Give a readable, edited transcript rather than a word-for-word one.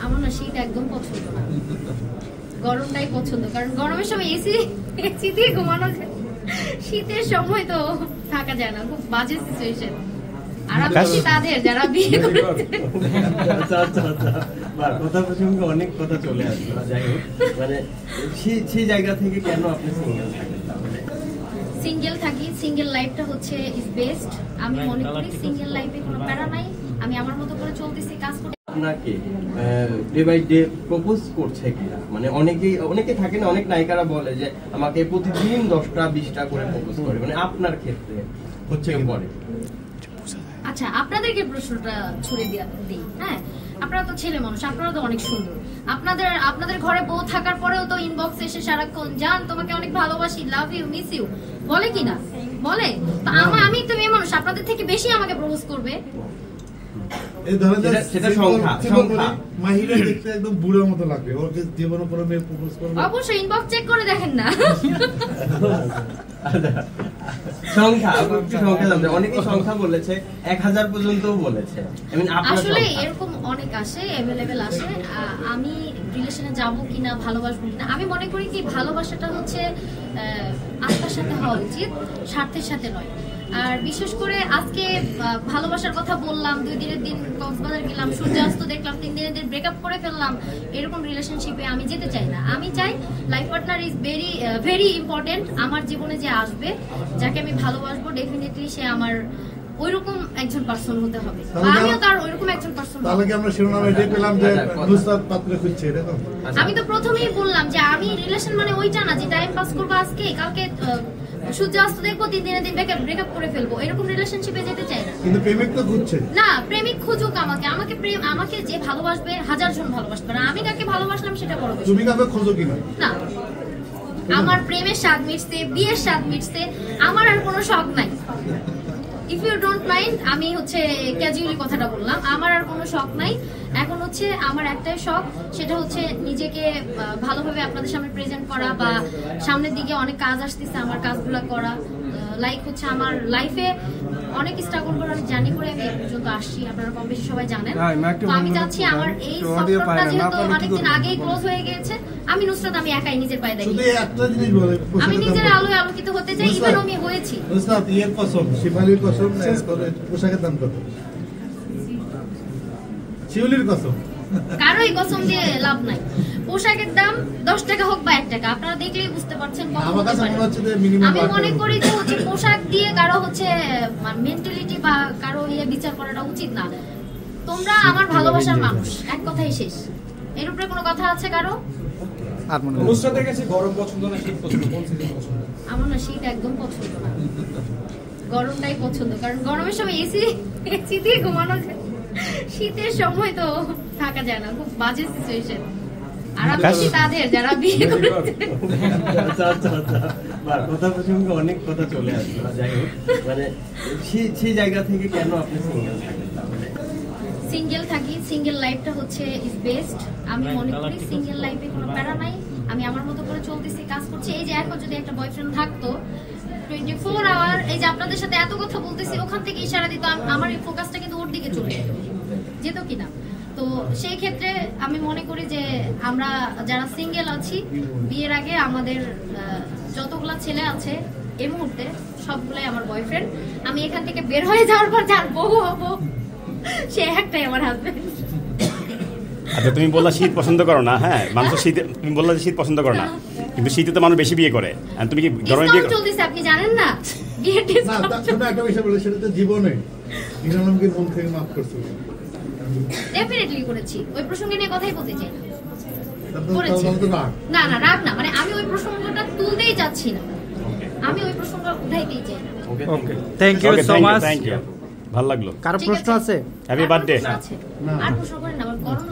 আমার না শীত একদম পছন্দ না, গরমটাই পছন্দ। কারণ গরমের সময় এসি দিয়ে ঘুমানো যায়, শীতের সময় তো থাকা যায় না, খুব বাজে সিচুয়েশন। আর আমি তাদের যারা বিয়ে করেছে। কথা প্রসঙ্গে অনেক কথা চলে আসবে, যাই হোক মানে সেই জায়গা থেকে কেন আপনি সিঙ্গেল থাকেন? সিঙ্গেল থাকি, সিঙ্গেল লাইফটা হচ্ছে ইজ বেস্ট। আমি মনে করি সিঙ্গেল লাইফে কোনো প্যারা নাই, আমি আমার মতো করে চলতেছি, কাজ করতে। আপনাকে ডে বাই ডে প্রপোজ করছে কিনা, মানে অনেকে থাকে না, অনেক নায়িকারা বলে যে আমাকে প্রতিদিন 10টা 20টা করে প্রপোজ করে, মানে আপনার ক্ষেত্রে হচ্ছে পরে? আচ্ছা, আপনাদেরকে প্রশ্নটা ছুড়ে দিই। হ্যাঁ, আপনারা তো ছেলে মানুষ, আপনারা তো অনেক সুন্দর। আপনাদের ঘরে বউ থাকার পরেও তো ইনবক্স এসে সারাক্ষণ জান তোমাকে অনেক ভালোবাসি, লাভ ইউ, মিস ইউ বলে কিনা? বলে। তো আমি তো মেয়ে মানুষ, আপনাদের থেকে বেশি আমাকে প্রপোজ করবে। অবশ্যই ইনবক্স চেক করে দেখেন না। সংখ্যা বলেছে 1000 পর্যন্ত বলেছে। আসলে এরকম অনেক আসে, অ্যাভেলেবেল আসে। আমি রিলেশনে যাব কিনা, ভালোবাসবো কিনা, আমি মনে করি কি ভালোবাসাটা হচ্ছে আত্মার সাথে হওয়া উচিত, স্বার্থের সাথে নয়। আর বিশেষ করে আজকে ভালোবাসার কথা বললাম, 2 দিনের দিন কক্সবাজার গেলাম, সূর্যাস্ত দেখলাম, 3 দিনের দিন ব্রেকআপ করে ফেললাম, এরকম রিলেশনশিপে আমি যেতে চাই না। আমি চাই life partner is very very important. আমার জীবনে যে আসবে, যাকে আমি ভালোবাসবো, ডেফিনেটলি সে আমার ওইরকম একজন পার্সন হতে হবে, আমিও তার ওইরকম একজন পার্সন। তাহলে কি আমরা শিরোনামে এটাই পেলাম যে নুসরাত পাত্র খুঁজছে, এরকম? আমি তো প্রথমেই বললাম যে আমি রিলেশন মানে ওইটা না যে টাইম পাস করবো, আজকে কালকে সূর্যাস্ত দেখবো, 3 দিনের দিন ব্রেকআপ করে ফেলবো, এরকম রিলেশনশিপে যেতে চাই না। কিন্তু প্রেমিক তো খুঁজছে না, প্রেমিক খুঁজুক আমাকে যে ভালোবাসবে, 1000 জন ভালোবাসবে না, আমি কাকে ভালোবাসলাম সেটা বড় বিষয়। তুমি কাকে খোঁজো কিনা? না, আমার প্রেমের স্বাদ মিটছে, বিয়ের স্বাদ মিটছে, আমার আর কোনো শখ নাই। ইফ ইউ ডোন্ট মাইন্ড, আমি হচ্ছে ক্যাজুয়ালি কথাটা বললাম, আমার আর কোনো শখ নাই। এখন হচ্ছে আমার একটাই শখ, সেটা হচ্ছে নিজেকে ভালোভাবে আপনাদের সামনে প্রেজেন্ট করা, বা সামনের দিকে অনেক কাজ আসতেছে, আমার কাজগুলো করা। লাইক হচ্ছে আমার লাইফে অনেক স্ট্রাগল করে, অনেক জার্নি করে আমি এই পর্যন্ত আসছি, আপনারা কম বেশি সবাই জানেন। তো আমি চাচ্ছি আমার এই সফরটা যেহেতু অনেকদিন আগেই ক্লোজ হয়ে গেছে, আমি নুসরাত আমি একাই নিজের পায়ে দাঁড়িয়ে, আমি নিজের আলোয় আলোকিত হতে চাই, ইভেন আমি হয়েছি। নুসরাত ইয়ের কসম, শিফালির কসম, পোশাকের দাম কত? শিউলির কসম, কারোই কসম দিয়ে লাভ নাই। পোশাকের দাম 10 টাকা হোক বা 1 টাকা, আপনারা দেখলেই বুঝতে পারছেন। আমি মনে করি যে হচ্ছে পোশাক দিয়ে কারো হচ্ছে মেন্টালিটি বা কারো বিচার করাটা উচিত না। তোমরা আমার ভালোবাসার মানুষ, এক কথাই শেষ। এর উপরে কোনো কথা আছে কারো? গরম পছন্দ না শীত পছন্দ, কোন সিজন পছন্দ? আমার না শীত একদম পছন্দ না, গরমটাই পছন্দ। কারণ গরমের সময় এসি দিয়ে ঘুমানো যায়, শীতের সময় তো থাকা যায় না, খুব বাজে সিচুয়েশন। আর আমি তাদের যারা বিয়ে করেছে। কথা প্রসঙ্গে অনেক কথা চলে আসবে, যাই হোক মানে সেই জায়গা থেকে কেন আপনি সিঙ্গেল থাকেন? সিঙ্গেল থাকি, সিঙ্গেল লাইফটা হচ্ছে ইজ বেস্ট। আমি মনে করি সিঙ্গেল লাইফে কোনো প্যারা নাই, আমি আমার মতো করে চলতেছি, কাজ করছি। এই যে এখন যদি একটা বয়ফ্রেন্ড থাকতো 24 আওয়ার, এই যে আপনাদের সাথে এত কথা বলতেছি, ওখান থেকে ইশারা দিত, আমার এই ফোকাসটা কিন্তু ওর দিকে চলে যেত কিনা। তো সেই ক্ষেত্রে আমি মনে করি যে আমরা যারা সিঙ্গেল আছি, বিয়ের আগে আমাদের যতগুলা ছেলে আছে এই মুহূর্তে সবগুলাই আমার বয়ফ্রেন্ড। আমি এখান থেকে বের হয়ে যাওয়ার পর যার বউ হবো সে একটাই আমার হাজবেন্ড। আচ্ছা, তুমি বললা শীত পছন্দ করো না। হ্যাঁ, মানুষ শীতে, তুমি বললা যে শীত পছন্দ করো না, কিন্তু শীতে তো মানুষ বেশি বিয়ে করে। তুমি কি গরমে বিয়ে চলতেছে আপনি জানেন না? বিয়ের ডিসকাউন্ট একটা বিষয় বলে, সেটা তো জীবনে নিরানমকে মন থেকে মাফ করছো। ডেফিনেটলি করেছি, ওই প্রসঙ্গে নিয়ে কথাই বলতে চাই না। না না, রাগ না, মানে আমি ওই প্রসঙ্গটা তুলতেই যাচ্ছি না, আমি ওই প্রসঙ্গ উঠাইতেই চাই না। Okay, thank you so much, thank you, ভালো লাগলো। কারো প্রশ্ন আছে? Happy birthday. আর প্রশ্ন করেন না, আমার গরম